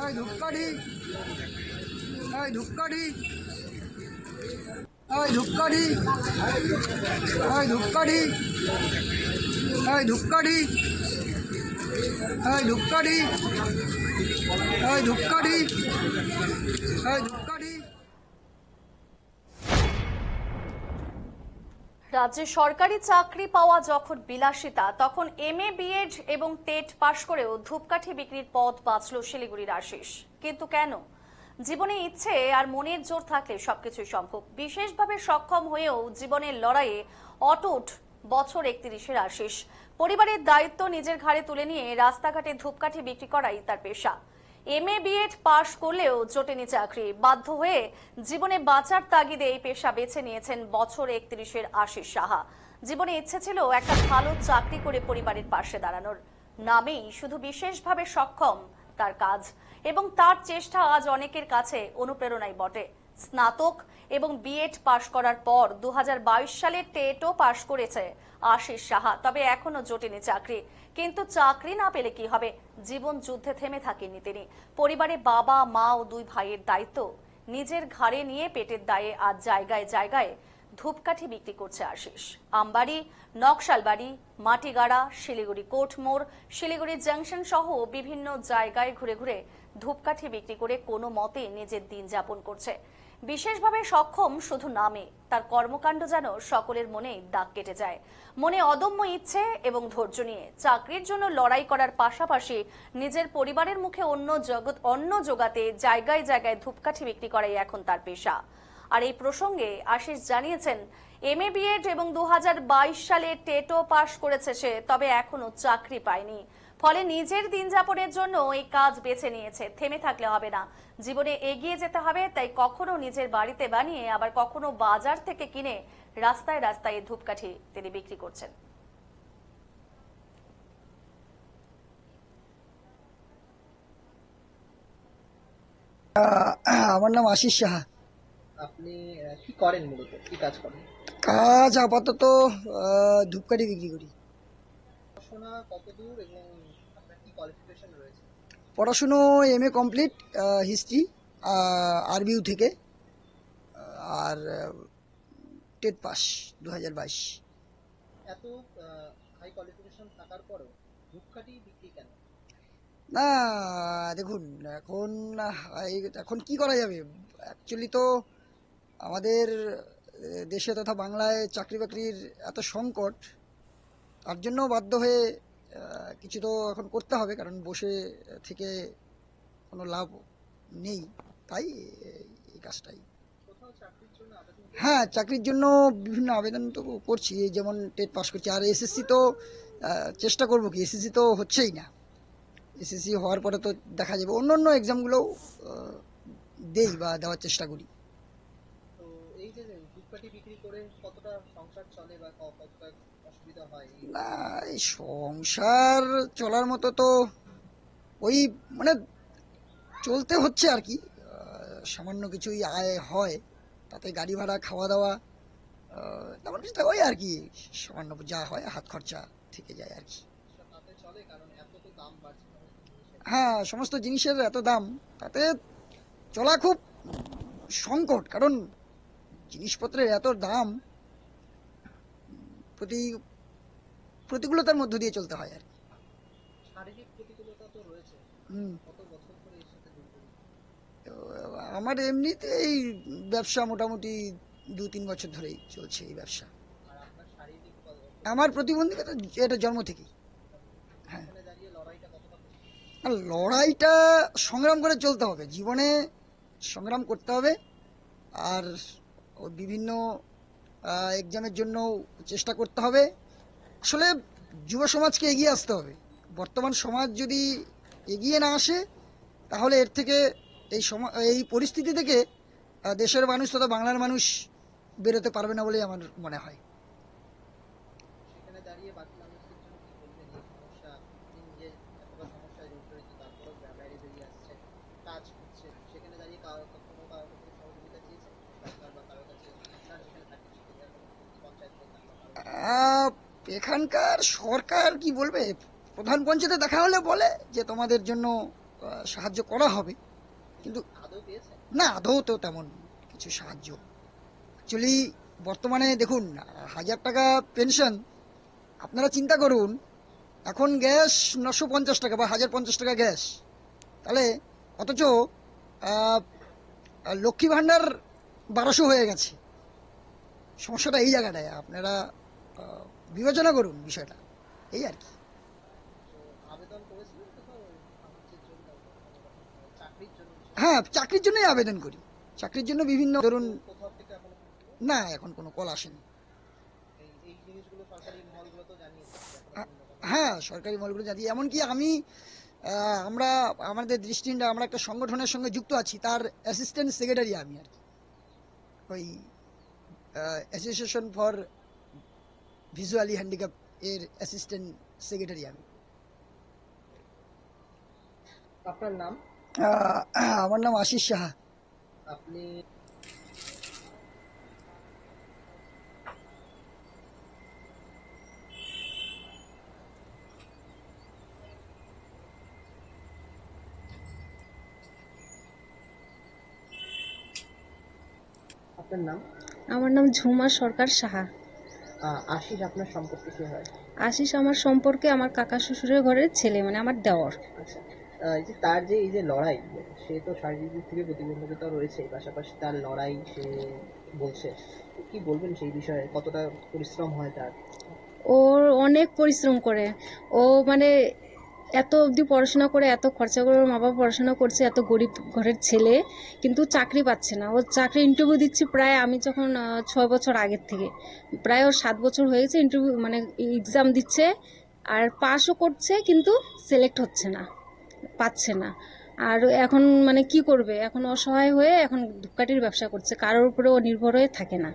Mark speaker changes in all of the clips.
Speaker 1: ওই ধূপকাঠি, ওই ধূপকাঠি, ওই ধূপকাঠি, ওই ধূপকাঠি, ওই ধূপকাঠি, ওই ধূপকাঠি, ওই ধূপকাঠি, ওই ধূপকাঠি।
Speaker 2: রাজ্যে সরকারি চাকরি পাওয়া যখন বিলাসিতা, তখন এমএ বিএড এবং টেট পাশ করেও ধূপকাঠি বিক্রির পথ বাঁচল শিলিগুড়ির আশিস। কিন্তু কেন? জীবনে ইচ্ছে আর মনের জোর থাকলে সবকিছুই সম্ভব। বিশেষভাবে সক্ষম হয়েও জীবনের লড়াইয়ে অটুট বছর 31-এর আশিস। পরিবারের দায়িত্ব নিজের ঘাড়ে তুলে নিয়ে রাস্তাঘাটে ধূপকাঠি বিক্রি করাই তার পেশা। এমএ বিএড পাশ করলেও জোটেনি চাকরি। বাধ্য হয়ে জীবনে বাঁচার তাগিদে এই পেশা বেছে নিয়েছেন বছর 31-এর আশিস সাহা। জীবনে ইচ্ছে ছিল একটা ভালো চাকরি করে পরিবারের পাশে দাঁড়ানোর। নামেই শুধু বিশেষভাবে সক্ষম তার কাজ, এবং তার চেষ্টা আজ অনেকের কাছে অনুপ্রেরণাই বটে। স্নাতক এবং বিএড পাশ করার পর 2022 সালে টেটও পাশ করেছে আশিস সাহা। তবে এখনো জোটেনি চাকরি। কিন্তু চাকরি না পেলে কি হবে? জীবন যুদ্ধে থেমে থাকেননি তিনি। পরিবারে বাবা, মা ও 2 ভাইয়ের দায়িত্ব নিজের ঘাড়ে নিয়ে পেটের দায়ে আজ জায়গায় জায়গায় ধূপকাঠি বিক্রি করছে আশিস। আমবাড়ি, নকশালবাড়ি, মাটিগাড়া, শিলিগুড়ি কোর্টমোড়, শিলিগুড়ি জাংশন সহ বিভিন্ন জায়গায় ঘুরে ঘুরে ধূপকাঠি বিক্রি করে কোনো মতে নিজের দিন যাপন করছে। বিশেষভাবে সক্ষম শুধু নামে, তার কর্মকাণ্ড যেন সকলের মনে দাগ কেটে যায়। মনে অদম্য ইচ্ছে এবং ধৈর্য নিয়ে চাকরির জন্য লড়াই করার পাশাপাশি নিজের পরিবারের মুখে অন্ন জোগাতে জায়গায় জায়গায় ধূপকাঠি বিক্রি করাই এখন তার পেশা। আর এই প্রসঙ্গে আশিস জানিয়েছেন, এমএ বিএড এবং 2022 সালে টেটও পাশ করেছে সে, তবে এখনো চাকরি পায়নি। ফলে নিজের দিন যাপনের জন্য এই কাজ বেছে নিয়েছে। থেমে থাকলে হবে না, জীবনে এগিয়ে যেতে হবে। তাই কখনো নিজের বাড়িতে বানিয়ে, আবার কখনো বাজার থেকে কিনে রাস্তায় রাস্তায় ধূপকাঠি তিনি বিক্রি করছেন।
Speaker 1: আমার নাম আশিস সাহা।
Speaker 3: আপনি কি করেন, মূলত কি কাজ করেন?
Speaker 1: কাজ আপাতত ধূপকাঠি বিক্রি করি।
Speaker 3: পড়াশোনা কত দূর এবং আপনার কি কোয়ালিফিকেশন রয়েছে?
Speaker 1: পড়াশুনো এমএ কমপ্লিট, হিস্ট্রি আরবিউ থেকে, আর টেট পাস 2022।
Speaker 3: এত হাই কোয়ালিফিকেশন থাকার পরেও ধূপকাঠি বিক্রি কেন?
Speaker 1: না, দেখুন, এখন এখন কি করা যাবে? অ্যাকচুয়ালি তো আমাদের দেশে তথা বাংলায় চাকরি বাকরির এত সংকট, তার জন্য বাধ্য হয়ে কিছু তো এখন করতে হবে, কারণ বসে থেকে কোনো লাভ নেই। তাই এই কাজটাই।
Speaker 3: কোথাও চাকরির জন্য আবেদন
Speaker 1: হ্যাঁ, চাকরির জন্য বিভিন্ন আবেদন তো করছি, এই যেমন টেট পাস করছি, আর এসএসসি তো চেষ্টা করবো কি, এসএসসি তো হচ্ছেই না। এসএসসি হওয়ার পরে তো দেখা যাবে, অন্য অন্য এক্সামগুলোও দেই বা দেওয়ার চেষ্টা করি।
Speaker 3: তো এই যে ধূপকাঠি বিক্রি করে কতটা সংসার চলে বা কতটা অসুবিধা হয়?
Speaker 1: না, এই সংসার চলার মতো তো ওই মানে চলতে হচ্ছে আর কি। সামান্য কিছুই আয় হয়, তাতে গাড়ি ভাড়া, খাওয়া দাওয়া, তেমন কিছু ওই আর কি, সামান্য যা হয় হাত খরচা থেকে যায় আর কি।
Speaker 3: তাতে চলে, কারণ এত তো দাম বাড়ছে সমস্ত জিনিসের।
Speaker 1: হ্যাঁ, সমস্ত জিনিসের এত দাম, তাতে চলা খুব সংকট, কারণ জিনিসপত্রের এত দাম, প্রতি প্রতিকূলতার মধ্য দিয়ে চলতে হয় আর কি।
Speaker 3: শারীরিক প্রতিকূলতা তো রয়েছে।
Speaker 1: হুম।
Speaker 3: কত বছর ধরে এর সাথে যুক্ত?
Speaker 1: তো আমার এমনিতে এই ব্যবসা মোটামুটি 2-3 বছর ধরেই চলছে এই ব্যবসা।
Speaker 3: আর আপনার শারীরিক
Speaker 1: আমার প্রতিবন্ধকতা এটা জন্ম থেকেই। হ্যাঁ,
Speaker 3: এখানে দাঁড়িয়ে লড়াইটা কতটা কঠিন?
Speaker 1: আর লড়াইটা সংগ্রাম করে চলতে হবে, জীবনে সংগ্রাম করতে হবে। আর ওই বিভিন্ন এক্সামের জন্য চেষ্টা করতে হবে। আসলে যুব সমাজকে এগিয়ে আসতে হবে। বর্তমান সমাজ যদি এগিয়ে না আসে, তাহলে এর থেকে এই পরিস্থিতি থেকে দেশের মানুষ তথা বাংলার মানুষ বেরোতে পারবে না বলেই আমার মনে হয়।
Speaker 3: সেখানে দাঁড়িয়ে বাকি মানুষদের জন্য কি বলবেন? এই সমস্যা, আপনি নিজে এতটা সমস্যায় জড়িত, তারপরেও বাইরে বেরিয়ে আসছে, কাজ করছে, সেখানে দাঁড়িয়ে কখনো কারোর কাছে সহযোগিতা চেয়েছেন সরকার বা কারোর কাছে? আপনার যেখানে থাকেন সেখানে পঞ্চায়েত প্রধান বা কারোর কাছে?
Speaker 1: এখানকার সরকার কি বলবে, প্রধান পঞ্চায়েতে দেখা হলে বলে যে তোমাদের জন্য সাহায্য করা হবে, কিন্তু
Speaker 3: আদৌ পেয়েছেন?
Speaker 1: না, আদৌ তো তেমন কিছু সাহায্য অ্যাকচুয়ালি বর্তমানে দেখুন 1000 টাকা পেনশন, আপনারা চিন্তা করুন এখন গ্যাস 950 টাকা বা 1050 টাকা গ্যাস, তাহলে অথচ আহ, লক্ষ্মী ভাণ্ডার 1200 হয়ে গেছে। সমস্যাটা এই জায়গাটায়, আপনারা বিবেচনা করুন বিষয়টা, এই আর কি।
Speaker 3: তো আবেদন করেছিলেন কোথাও সাহায্যের জন্য, চাকরির জন্য?
Speaker 1: হ্যাঁ, চাকরির জন্যই আবেদন করি, চাকরির জন্য বিভিন্ন ধরুন।
Speaker 3: কোথাও থেকে এখনো
Speaker 1: না, এখন কোনো কল আসেনি।
Speaker 3: এই জিনিসগুলো সরকারি মহলগুলো তো জানিয়েছে যে এখনো
Speaker 1: হ্যাঁ,
Speaker 3: পর্যন্ত কোনো-
Speaker 1: হ্যাঁ, সরকারি মলগুলো জানি, এমনকি আমরা আমাদের দৃষ্টিটা আমরা একটা সংগঠনের সঙ্গে যুক্ত আছি, তার অ্যাসিস্ট্যান্ট সেক্রেটারি আমি আর কি, ওই অ্যাসোসিয়েশন ফর ভিজুয়ালি হ্যান্ডিক্যাপ এর অ্যাসিস্ট্যান্ট সেক্রেটারি আমি।
Speaker 3: আপনার নাম?
Speaker 1: আমার নাম আশিস সাহা।
Speaker 3: আপনি আপনার নাম?
Speaker 4: আমার নাম ঝুমা সরকার সাহা।
Speaker 3: আশিস আপনার সম্পর্কে কে হয়?
Speaker 4: আশিস আমার সম্পর্কে আমার কাকা শ্বশুরের ঘরের ছেলে, মানে আমার দেওর।
Speaker 3: আচ্ছা, এই যে তার যে এই যে লড়াই, সে তো শারীরিক দিক থেকে প্রতিবন্ধকতা রয়েছে, পাশাপাশি তার লড়াই সে বলছে, তো কি বলবেন সেই বিষয়ে? কতটা পরিশ্রম হয় তার?
Speaker 4: ওর অনেক পরিশ্রম করে, ও মানে এত অবধি পড়াশোনা করে, এত খরচা করে ওর মা বাবা পড়াশোনা করছে, এত গরিব ঘরের ছেলে, কিন্তু চাকরি পাচ্ছে না। ও চাকরি ইন্টারভিউ দিচ্ছে প্রায়, আমি যখন 6 বছর আগের থেকে, প্রায় ওর 7 বছর হয়ে গেছে ইন্টারভিউ, মানে এক্সাম দিচ্ছে আর পাসও করছে, কিন্তু সিলেক্ট হচ্ছে না, পাচ্ছে না। আর এখন মানে কি করবে, এখন অসহায় হয়ে এখন ধূপকাঠির ব্যবসা করছে, কারোর উপরে ও নির্ভর হয়ে থাকে না।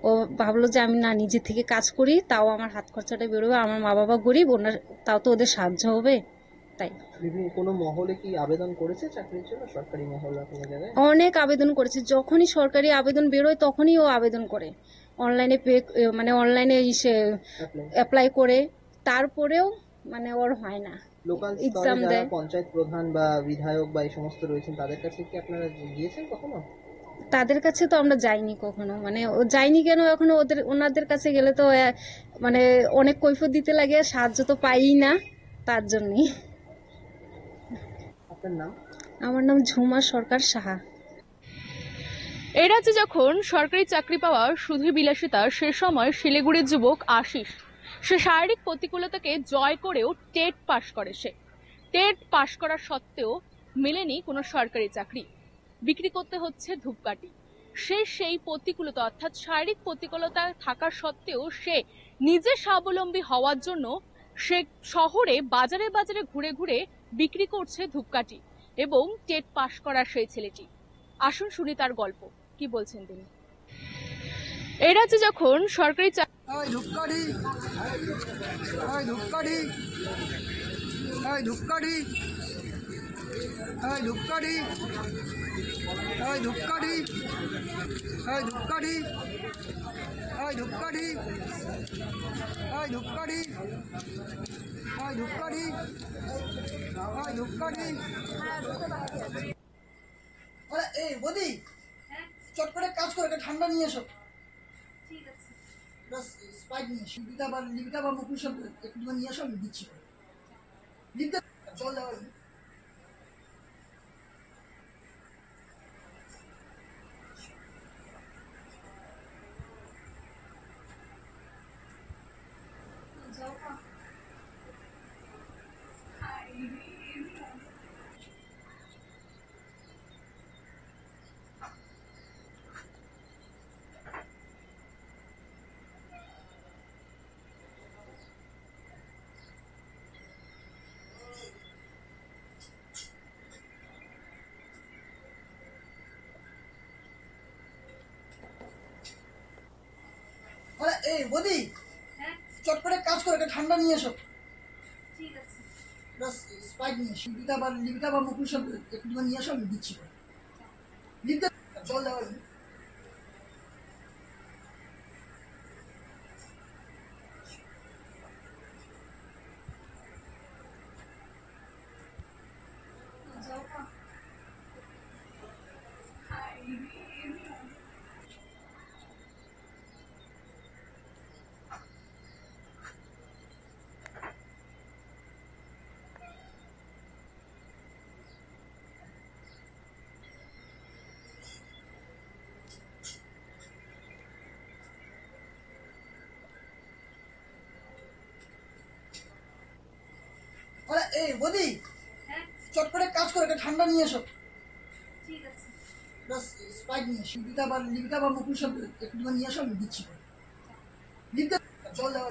Speaker 4: ও ভাবলো যে আমি না নিজে থেকে কাজ করি, তাও আমার হাত খরচাটা বেরোবে, আমার মা বাবা গরিব, ওনার তাও তো ওদের সাহায্য হবে, তাই।
Speaker 3: বিভিন্ন কোনো মহলে কি আবেদন করেছে চাকরির জন্য, সরকারি মহল বা কোনো জায়গায়?
Speaker 4: অনেক আবেদন করেছে, যখনই সরকারি আবেদন বেরোয় তখনই ও আবেদন করে, অনলাইনে মানে অনলাইনে
Speaker 3: Apply?
Speaker 4: অ্যাপ্লাই করে, তারপরেও মানে ওর হয় না।
Speaker 3: লোকাল স্তরে
Speaker 4: এক্সাম
Speaker 3: যারা
Speaker 4: দেয়,
Speaker 3: পঞ্চায়েত প্রধান বা বিধায়ক বা এই সমস্ত রয়েছেন, তাদের কাছে কি আপনারা গিয়েছেন কখনো?
Speaker 4: তাদের কাছে তো আমরা যাইনি কখনো, মানে ও যাইনি কেন, এখনো ওনাদের কাছে গেলে তো মানে অনেক কৈফিয়ত দিতে লাগে, সাহায্য তো পাইই না, তার জন্যই।
Speaker 3: আপনার নাম?
Speaker 4: আমার নাম ঝুমা সরকার সাহা।
Speaker 5: এই রাজ্যে যখন সরকারি চাকরি পাওয়া শুধুই বিলাসিতা, সে সময় শিলিগুড়ির যুবক আশিস, সে শারীরিক প্রতিকূলতাকে জয় করেও টেট পাশ করে। সে টেট পাশ করা সত্ত্বেও মেলেনি কোনো সরকারি চাকরি, বিক্রি করতে হচ্ছে ধূপকাঠি। সে সেই প্রতিকূলতা, অর্থাৎ শারীরিক প্রতিকূলতা থাকা সত্ত্বেও সে নিজে স্বাবলম্বী হওয়ার জন্য সে শহরে বাজারে বাজারে ঘুরে ঘুরে বিক্রি করছে ধূপকাঠি, এবং টেট পাশ করা সেই ছেলেটি। আসুন শুনি তার গল্প, কি বলছেন তিনি। এই রাজ্যে যখন সরকারি
Speaker 1: এই ধূপকাঠি, এই ধূপকাঠি, এই ধূপকাঠি, এই ধূপকাঠি, এই ধূপকাঠি, এই ধূপকাঠি, এই ধূপকাঠি, এই ধূপকাঠি, এই ধূপকাঠি, এই ধূপকাঠি। আরে এই বদি, চট করে কাজ করে, একটা ঠান্ডা নিয়ে এসো। প্লাস স্পাইট নিয়ে এসো। লিপিকা বা মুকুল সব একটু নিয়ে এসো, আমি দিচ্ছি। লিপিকা জল দেওয়া। আরে এই বদি, চট করে কাজ করে, একটা ঠান্ডা নিয়ে এসো। প্লাস স্পাইট নিয়ে এসো। লিপিকা বা মুকুল সব একটু নিয়ে এসো, আমি দিচ্ছি। লিপিকা জল দেওয়া। আরে এই বদি, চট করে কাজ করে একটা ঠান্ডা নিয়ে এসো। প্লাস স্প্রাইট নিয়ে এসো। লিপিকা বা মুকুল সব একটু নিয়ে এসো, আমি দিচ্ছি। লিপিকা জল দেওয়া